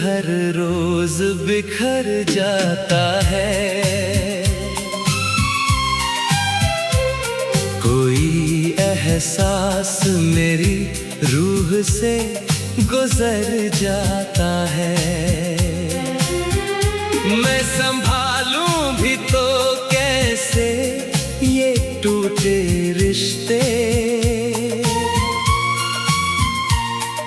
हर रोज बिखर जाता है। कोई एहसास मेरी रूह से गुजर जाता है। मैं संभालूं भी तो कैसे ये टूटे रिश्ते।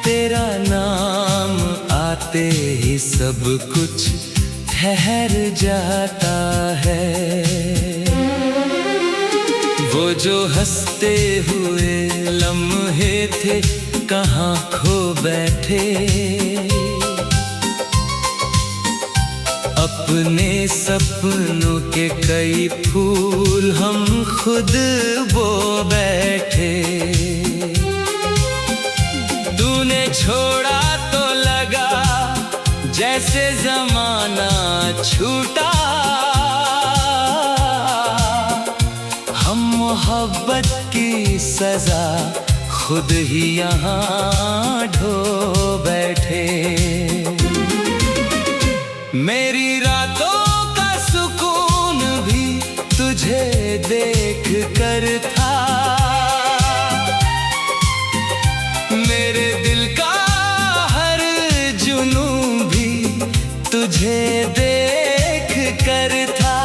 तेरा नाम आते ही सब कुछ ठहर जाता है। वो जो हंसते हुए लम्हे थे कहाँ खो बैठे। अपने सपनों के कई फूल हम खुद बो बैठे। तूने छोड़ा तो लगा जैसे जमाना छूटा। हम मोहब्बत की सजा खुद ही यहाँ ढो बैठे। मेरी रातों का सुकून भी तुझे देख कर था। मेरे दिल का हर जुनून भी तुझे देख कर था।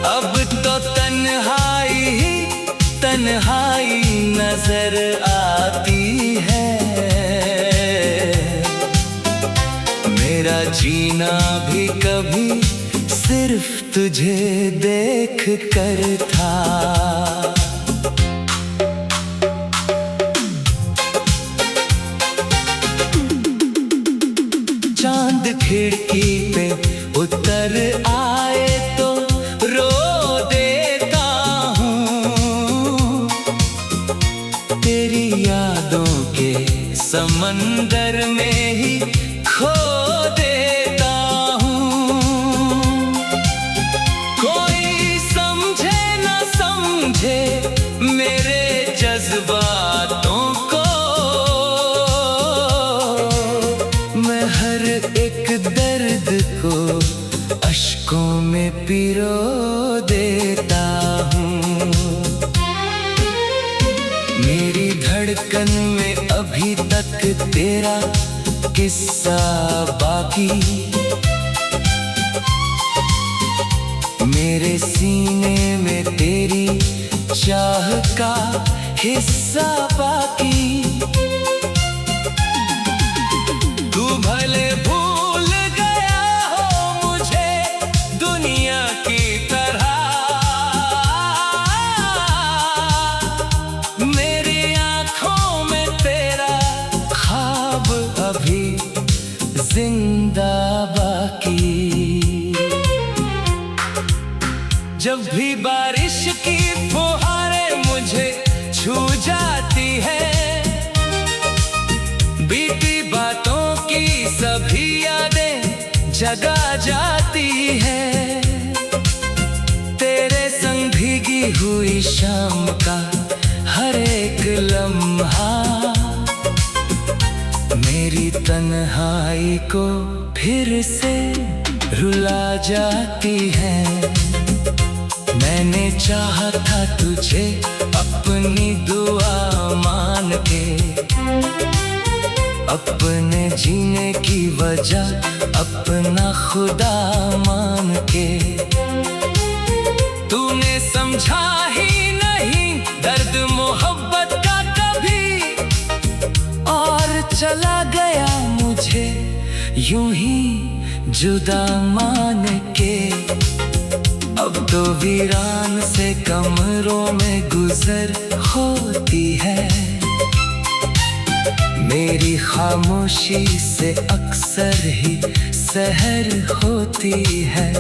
अब तो तन्हाई ही तन्हाई नजर आती है। मेरा जीना भी कभी सिर्फ तुझे देख कर था। चांद खिड़की पे उतर आए तो रो देता हूँ। तेरी यादों के समंदर में ही खो देता हूँ। कोई समझे न समझे मेरे जज्बातों को। मैं हर एक दर्द को अश्कों में पिरो देता हूँ। मेरी धड़कन में अभी तक तेरा किस्सा बाकी। मेरे सीने में तेरी चाह का हिस्सा बाकी। तू भले भूल गया हो मुझे दुनिया की तरह। मेरी आंखों में तेरा ख्वाब अभी जिंदा बाकी। जब भी बारिश की फुहारें मुझे छू जाती है। बीती बातों की सभी यादें जगा जाती है। तेरे संग भीगी हुई शाम का हर एक लम्हा मेरी तन्हाई को फिर से रुला जाती है। मैंने चाहा था तुझे अपनी दुआ मान के। अपने जीने की वजह अपना खुदा मान के। तूने समझा ही नहीं दर्द मोहब्बत का कभी। और चला गया मुझे यूं ही जुदा मान के। अब तो वीरान से कमरों में गुजर होती है। मेरी खामोशी से अक्सर ही सहर होती है।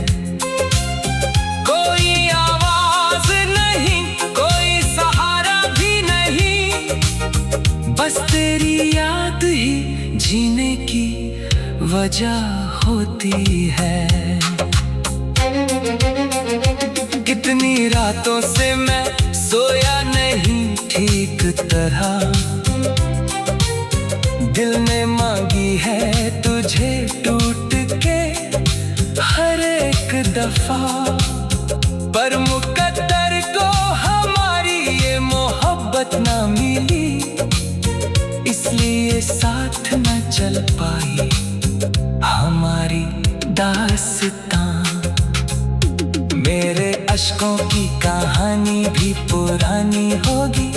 कोई आवाज नहीं, कोई सहारा भी नहीं। बस तेरी याद ही जीने की वजह होती है। कितनी रातों से मैं सोया नहीं ठीक तरह। दिल ने मांगी है तुझे टूट के हर एक दफा, पर मुकद्दर को हमारी ये मोहब्बत ना मिली, इसलिए साथ न चल पाई हमारी दास्तां। मेरे अश्कों की कहानी भी पुरानी होगी,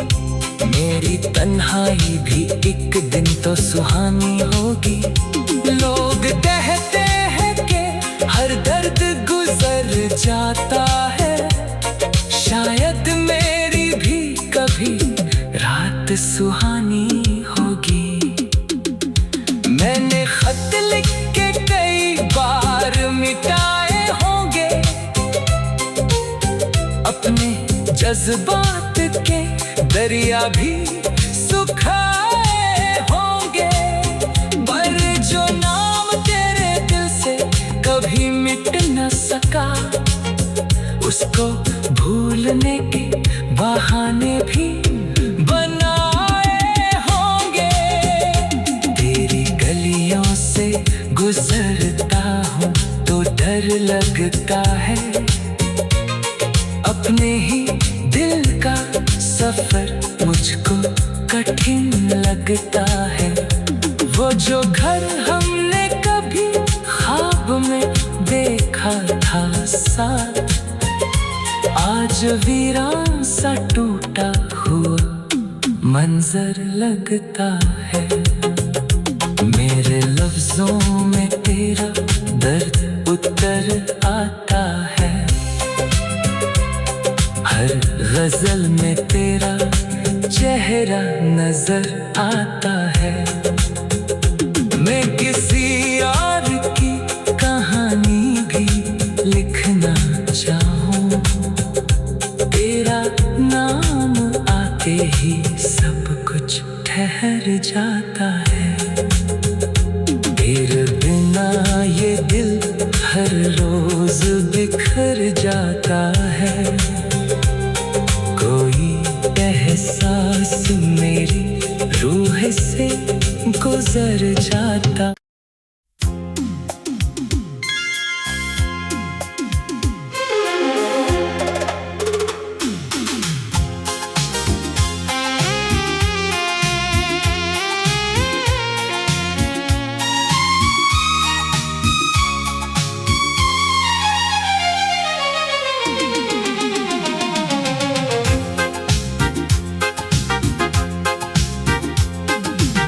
मेरी तन्हाई भी एक दिन तो सुहानी होगी। लोग कहते हैं कि हर दर्द गुजर जाता है, शायद मेरी भी कभी रात सुहानी होगी। मैंने खत लिख के कई बार मिटाए होंगे, अपने जज्बात के दरिया भी सुखाए होंगे, पर जो नाम तेरे दिल से कभी मिट न सका, उसको भूलने के बहाने भी बनाए होंगे। तेरी गलियों से गुजरता हूँ तो डर लगता है, अपने ही दिल का सफर मुझको कठिन लगता है। वो जो घर हमने कभी ख्वाब में देखा था साथ, आज वीरान सा टूटा हुआ मंजर लगता है। मेरे लफ्जों में तेरा दर्द उतर आता है, हर गजल में तेरा चेहरा नजर आता है। मैं किसी और की कहानी भी लिखना चाहूं, तेरा नाम आते ही सब कुछ ठहर जाता है। तेरे बिना ये दिल हर रोज बिखर जाता है, कोई एहसास मेरी रूह से गुजर जाता।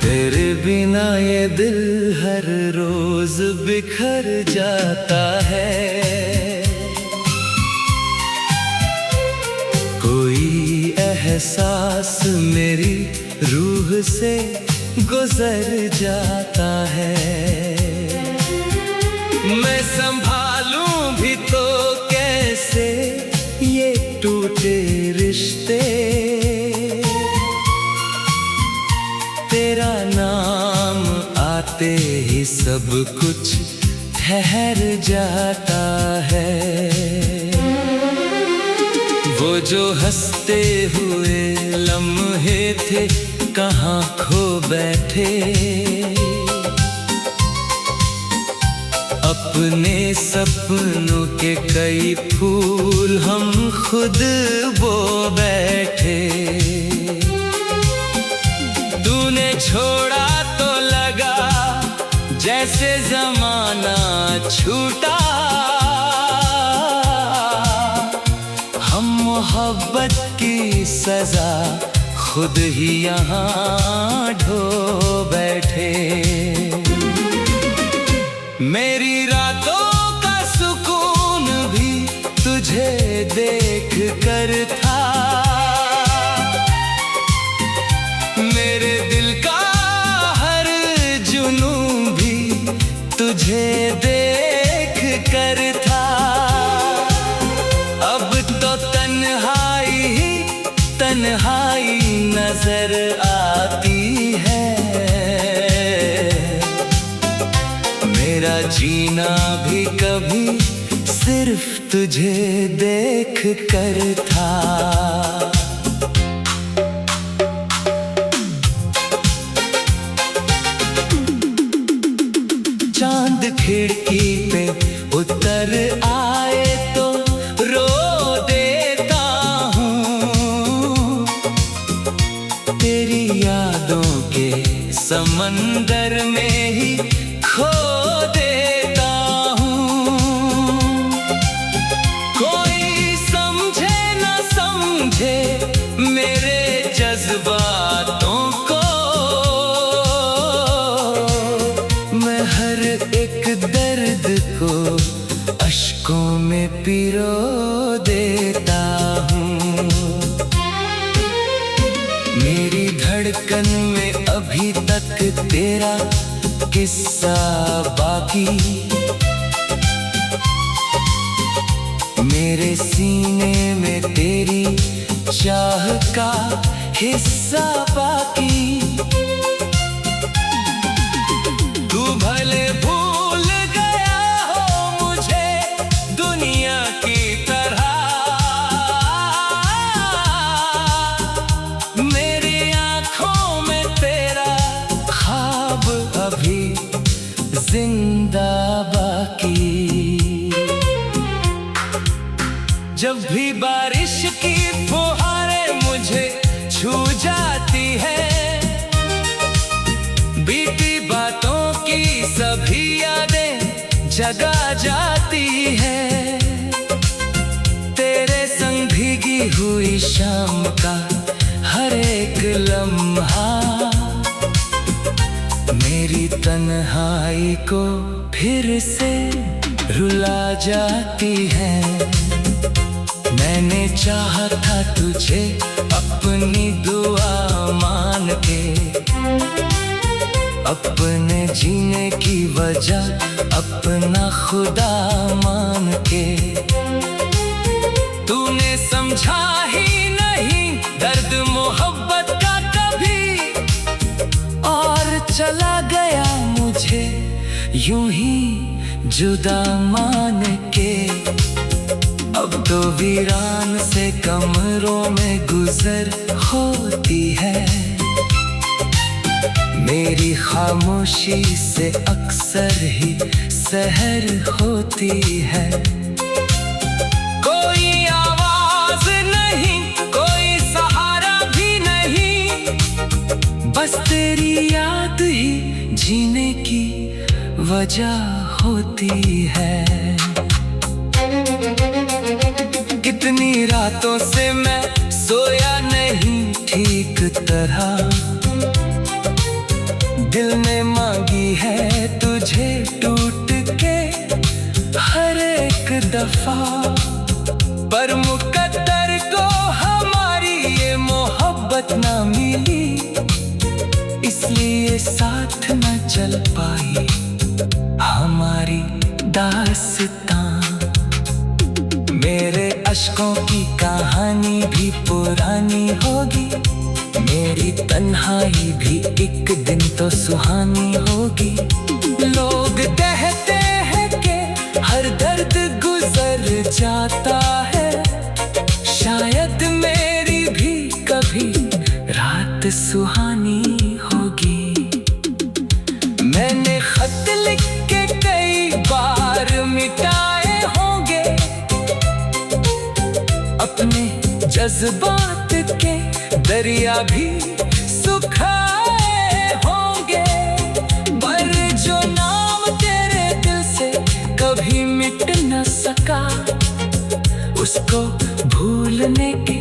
तेरे बिना ये दिल हर रोज बिखर जाता है, कोई एहसास मेरी रूह से गुजर जाता है। मैं संभालूं भी तो कैसे ये टूटे रिश्ते, तेरा नाम आते ही सब कुछ ठहर जाता है। वो जो हंसते हुए लम्हे थे कहाँ खो बैठे, अपने सपनों के कई फूल हम खुद बो बैठे। तूने छोड़ा तो लगा जैसे जमाना छूटा, हम मोहब्बत की सजा खुद ही यहाँ ढो बैठे। मेरी रातों का सुकून भी तुझे देख कर था, मेरे दिल का हर जुनून भी तुझे देख कर था। अब तो तन्हाई ही तन्हाई नजर आती है, मेरा जीना भी कभी सिर्फ तुझे देख कर था। चांद खिड़की पे उतर आए तो रो देता हूँ। तेरी यादों के समंदर में ही खो देता हूँ। कोई समझे न समझे मेरे जज्बातों को, मैं हर एक दर्द को अश्कों में पिरो देता हूँ। मेरी धड़कन में अभी तक तेरा किस्सा बाकी, मेरे सीने में तेरी चाह का हिस्सा बाकी। तू भले भूल गया हो मुझे दुनिया की तरह, मेरी आंखों में तेरा ख्वाब अभी जिंदा बाकी। जब भी बारिश की फुहारें मुझे छू जाती है, बीती बातों की सभी यादें जगा जाती है। तेरे संग भीगी हुई शाम का हर एक लम्हा मेरी तन्हाई को फिर से रुला जाती है। मैंने चाहा था तुझे अपनी दुआ मान के, अपने जीने की वजह अपना खुदा मान के। तूने समझा ही नहीं दर्द मोहब्बत का कभी, और चला गया मुझे यूं ही जुदा मान के। अब तो वीरान से कमरों में गुजर होती है, मेरी खामोशी से अक्सर ही सहर होती है। कोई आवाज नहीं, कोई सहारा भी नहीं, बस तेरी याद ही जीने की वजह होती है। कितनी रातों से मैं सोया नहीं ठीक तरह, दिल ने मांगी है तुझे टूट के हर एक दफा, पर मुकद्दर को हमारी ये मोहब्बत ना मिली, इसलिए साथ न चल पाई हमारी दास्तां। मेरे अश्कों की कहानी भी पुरानी होगी, मेरी तन्हाई भी एक दिन तो सुहानी होगी। लोग कहते हैं कि हर दर्द गुजर जाता है, शायद मेरी भी कभी रात सुहानी होगी। मैंने खत लिख के कई बार मिटाए होंगे, अपने जज्बात के दरिया भी सुखाए होंगे, पर जो नाम तेरे दिल से कभी मिट न सका, उसको भूलने के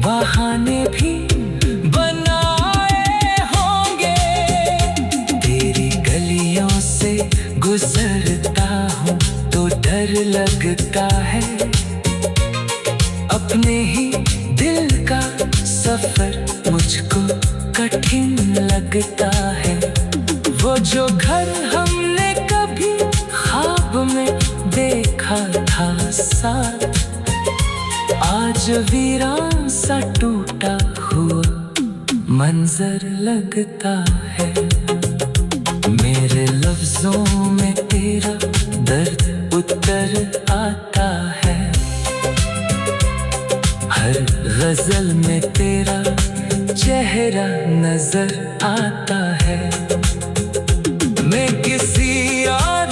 बहाने भी बनाए होंगे। तेरी गलियों से गुजरता हूँ तो डर लगता है, अपने ही दिल का सफर मुझको कठिन लगता है। वो जो घर हमने कभी ख्वाब में देखा था साथ, आज वीरान सा टूटा हुआ मंजर लगता है। मेरे लफ्जों में तेरा दर्द उतर आता है, हर गजल में तेरा चेहरा नजर आता है। मैं किसी और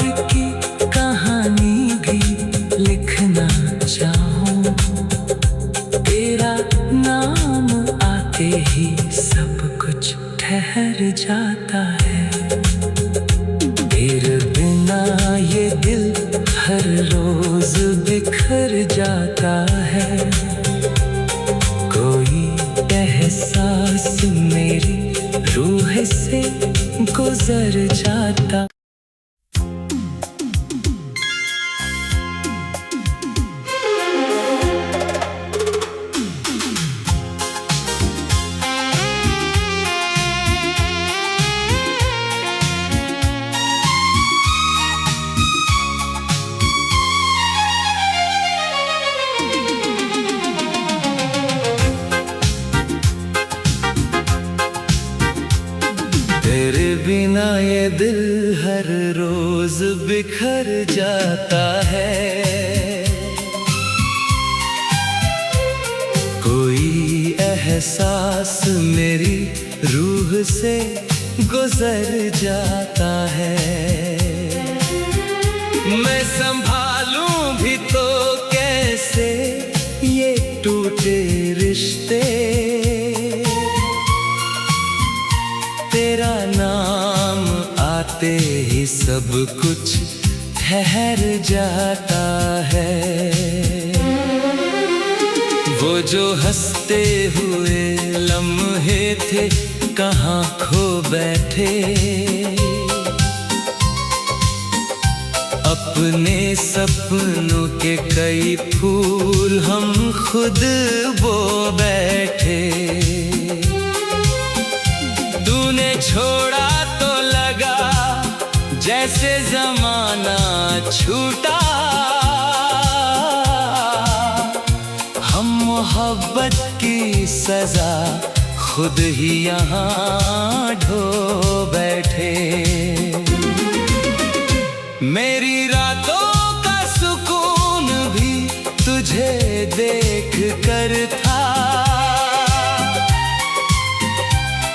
रोज बिखर जाता है। कोई एहसास मेरी रूह से गुजर जाता है। मैं संभालूं भी तो कैसे ये टूटे रिश्ते। तेरा नाम आते ही सब कुछ ठहर जाता है। वो जो हंसते हुए लम्हे थे कहाँ खो बैठे। अपने सपनों के कई फूल हम खुद बो बैठे। तूने छोड़ा तो लगा जैसे जमाना छूटा। हम मोहब्बत की सजा खुद ही यहाँ ढो बैठे। मेरी रातों का सुकून भी तुझे देख कर था।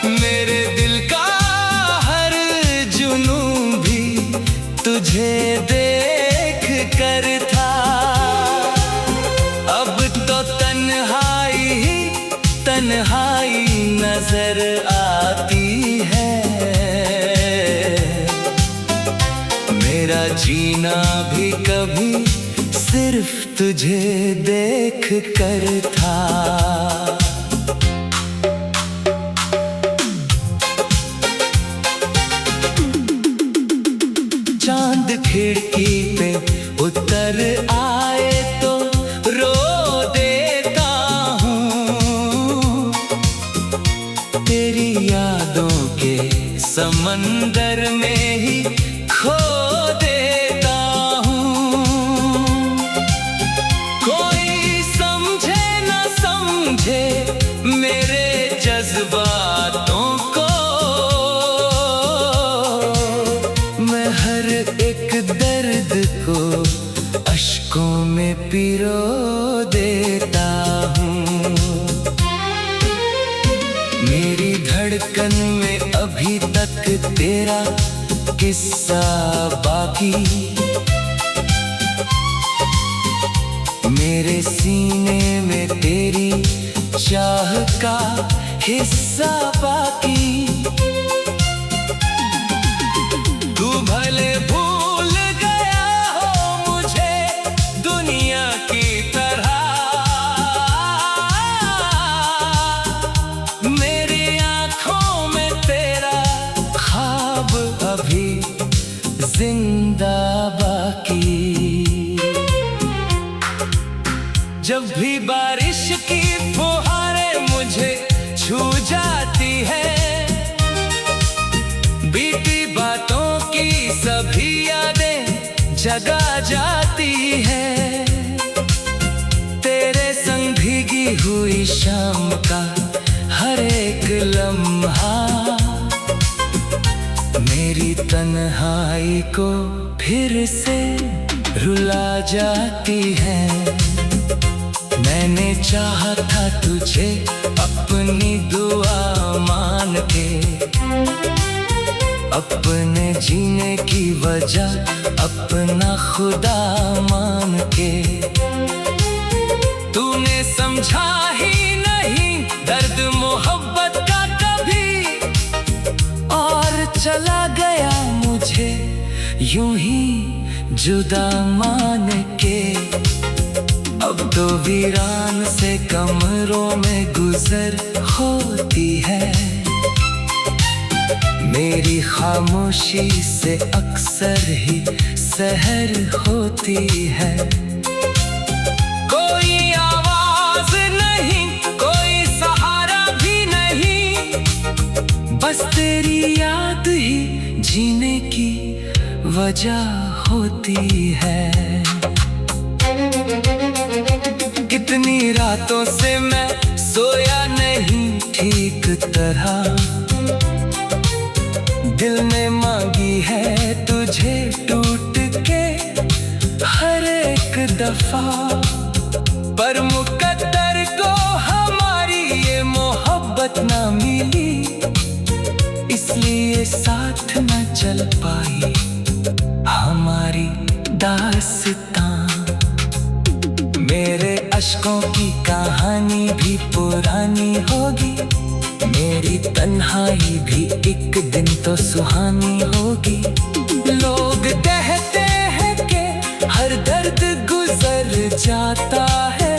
मेरे दिल का हर जुनून भी तुझे देख कर था। अब तो तन्हाई ही तन्हाई नजर आती है। मेरा जीना भी कभी सिर्फ तुझे देख कर था। चांद खिड़की पे उतर आए तो रो देता हूँ। तेरी यादों के समंदर में ही खो देता हूँ। कोई समझे न समझे मेरे जज्बातों को। मैं हर एक दर्द को अश्कों में पिरो देता हूँ। मेरी धड़कन में अभी तक तेरा किस्सा बाकी। मेरे सीने में तेरी चाह का हिस्सा बाकी। तू भले भूल गया हो मुझे दुनिया की तरह। मेरी आंखों में तेरा ख्वाब अभी जिंदा बाकी। जब भी बारिश की फुहारें मुझे छू जाती है। बीती बातों की सभी यादें जगा जाती है। तेरे संग भीगी हुई शाम का हर एक लम्हा मेरी तन्हाई को फिर से रुला जाती है। मैंने चाहा था तुझे अपनी दुआ मान के। अपने जीने की वजह अपना खुदा मान के। तूने समझा ही नहीं दर्द मोहब्बत का कभी। और चला गया मुझे यूं ही जुदा मान के। अब तो वीरान से कमरों में गुजर होती है। मेरी खामोशी से अक्सर ही सहर होती है। कोई आवाज नहीं, कोई सहारा भी नहीं, बस तेरी याद ही जीने की वजह होती है। कितनी रातों से मैं सोया नहीं ठीक तरह। दिल ने मांगी है तुझे टूट के हर एक दफा, पर मुकद्दर को हमारी ये मोहब्बत ना मिली, इसलिए साथ न चल पाई हमारी दास्तां। मेरे अश्कों की कहानी भी पुरानी होगी, मेरी तन्हाई भी एक दिन तो सुहानी होगी। लोग कहते हैं कि हर दर्द गुजर जाता है,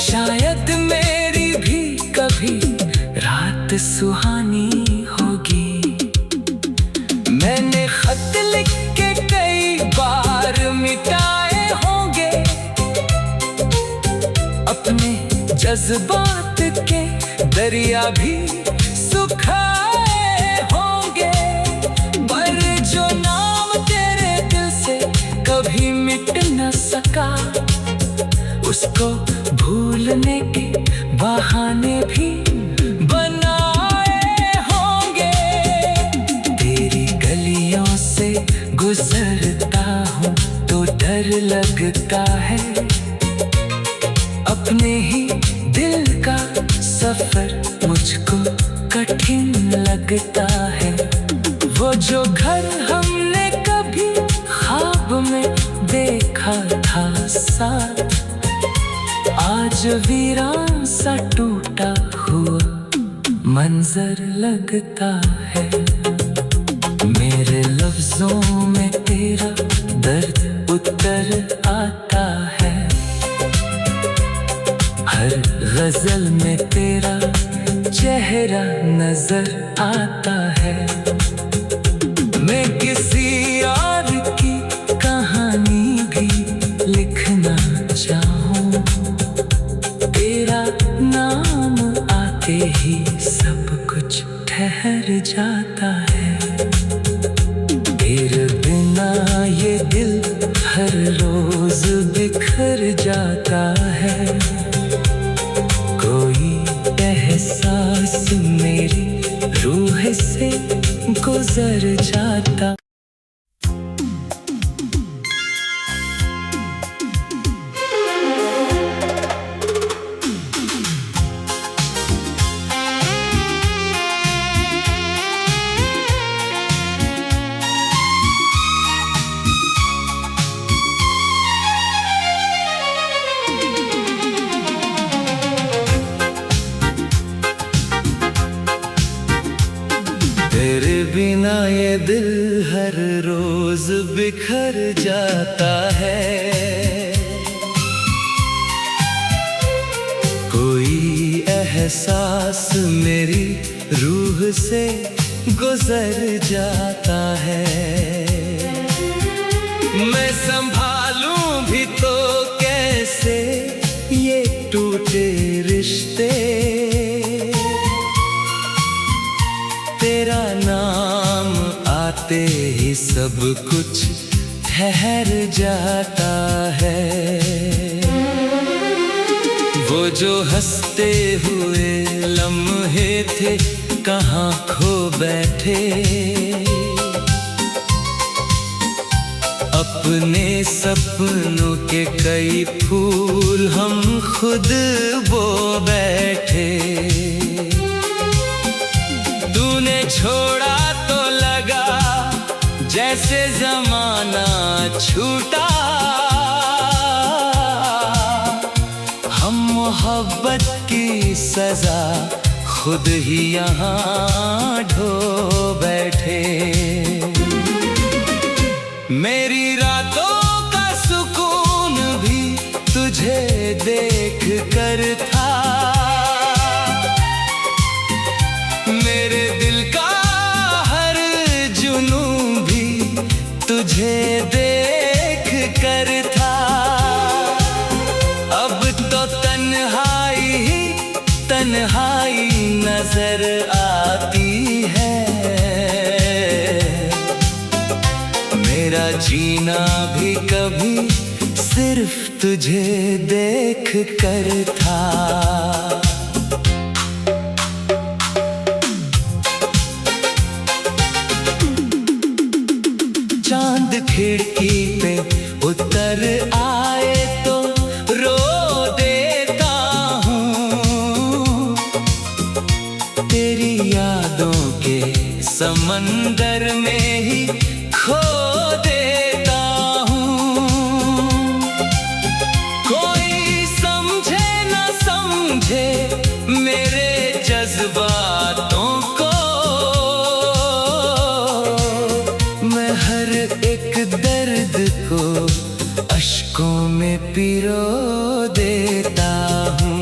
शायद मेरी भी कभी रात सुहानी होगी। मैंने खत लिख के कई बार मिटाए होंगे, अपने जज्बात के दरिया भी सुखाए होंगे, पर जो नाम तेरे दिल से कभी मिट न सका, उसको भूलने के बहाने भी बनाए होंगे। तेरी गलियों से गुजरता हूँ तो डर लगता है, अपने ही दिल का सफर मुझको कठिन लगता है। वो जो घर हमने कभी ख्वाब में देखा था साथ, आज वीरान सा टूटा हुआ मंजर लगता है। मेरे लफ्जों में तेरा दर्द उतर आता है, हर गजल में तेरा चेहरा नजर आता है। मैं किसी और की कहानी भी लिखना चाहूं, तेरा नाम आते ही सब कुछ ठहर जाता है। तेरे बिना ये दिल हर रोज बिखर जाता है, कोई एहसास मेरी रूह से गुजर जाता। तेरे बिना ये दिल हर रोज बिखर जाता है, कोई एहसास मेरी रूह से गुजर जाता है। मैं संभालूं भी तो कैसे ये टूटे रिश्ते, तेरा नाम आते ही सब कुछ ठहर जाता है। वो जो हंसते हुए लम्हे थे कहाँ खो बैठे, अपने सपनों के कई फूल हम खुद बो बैठे। तूने छोड़ा तो लगा जैसे जमाना छूटा, हम मोहब्बत की सजा खुद ही यहाँ ढो बैठे। मेरी रातों का सुकून भी तुझे देख कर था, मेरे दिल का हर जुनून भी तुझे देख कर था। अब तो तन्हाई ही तन्हाई नजर आती है, मेरा जीना भी कभी सिर्फ तुझे देख कर था। खिड़की पे उतर आए तो रो देता हूँ। तेरी यादों के समंदर में ही खो देता हूँ। कोई समझे न समझे मेरे जज्बातों को, मैं हर एक दर्द को अश्कों में पिरो देता हूँ।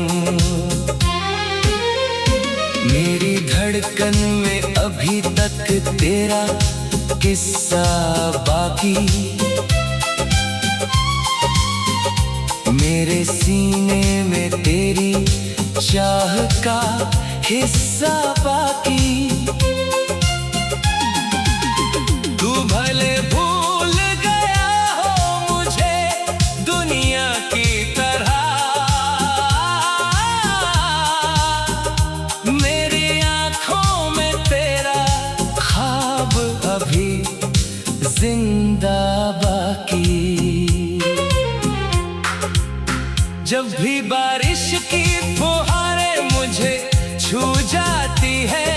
मेरी धड़कन में अभी तक तेरा किस्सा बाकी, मेरे सीने में तेरी चाह का हिस्सा बाकी। तू भले भूल गया हो मुझे दुनिया की तरह, मेरी आंखों में तेरा ख्वाब अभी जिंदा बाकी। जब भी बारिश की फुहारें मुझे छू जाती है,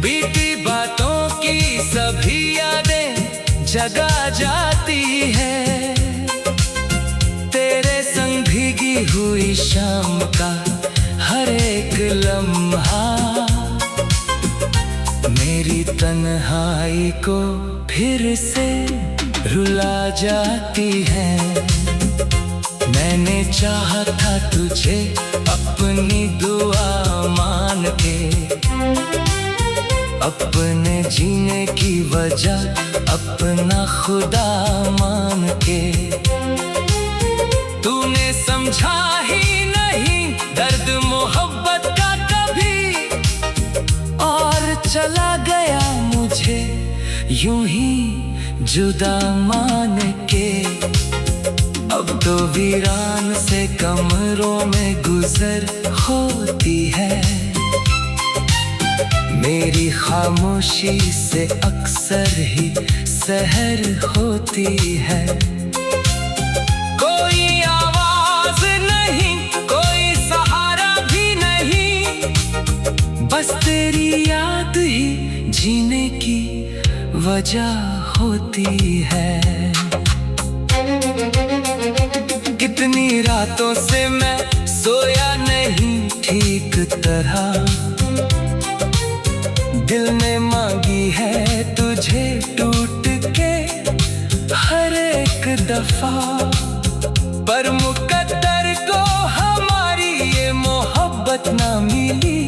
बीती बातों की सभी यादें जगा जाती है। तेरे संग भीगी हुई शाम का हर एक लम्हा मेरी तन्हाई को फिर से रुला जाती है। मैंने चाहा था तुझे अपनी दुआ मान के, अपने जीने की वजह अपना खुदा मान के। तूने समझा ही नहीं दर्द मोहब्बत का कभी, और चला गया मुझे यूं ही जुदा मान के। अब तो वीरान से कमरों में गुजर होती है, मेरी खामोशी से अक्सर ही सहर होती है। कोई आवाज नहीं, कोई सहारा भी नहीं, बस तेरी याद ही जीने की वजह होती है। कितनी रातों से मैं सोया नहीं ठीक तरह, दिल ने मांगी है तुझे टूट के हर एक दफा, पर मुकद्दर को हमारी ये मोहब्बत ना मिली,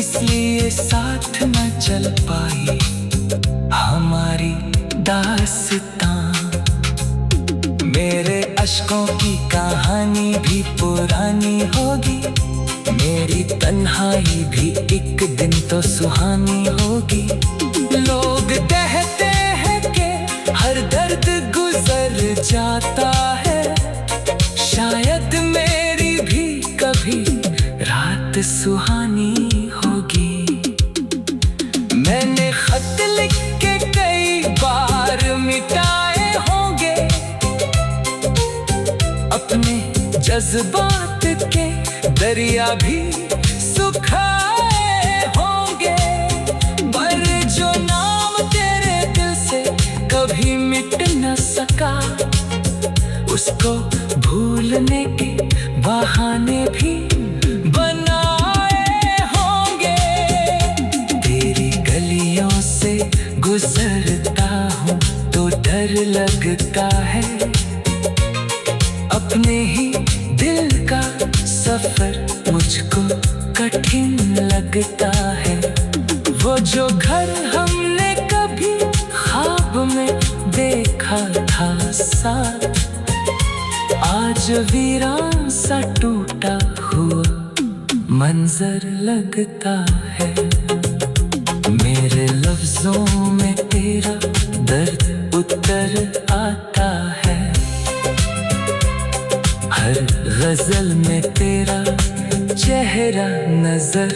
इसलिए साथ न चल पाई हमारी दास्तां। मेरे अश्कों की कहानी भी पुरानी होगी, मेरी तन्हाई भी एक दिन तो सुहानी होगी। लोग कहते हैं कि हर दर्द गुजर जाता है, शायद मेरी भी कभी रात सुहानी होगी। मैंने खत लिख के कई बार मिटाए होंगे, अपने जज्बात के दरिया भी सुखाए होंगे, पर जो नाम तेरे दिल से कभी मिट न सका, उसको भूलने के बहाने भी बनाए होंगे। तेरी गलियों से गुजरता हूँ तो डर लगता है, अपने ही दिल का सफर मुझको कठिन लगता है। वो जो घर हमने कभी ख्वाब में देखा था साथ, आज वीरान सा टूटा हुआ मंजर लगता है। मेरे लफ्जों में तेरा दर्द उतर आता है, हर गजल में तेरा चेहरा नजर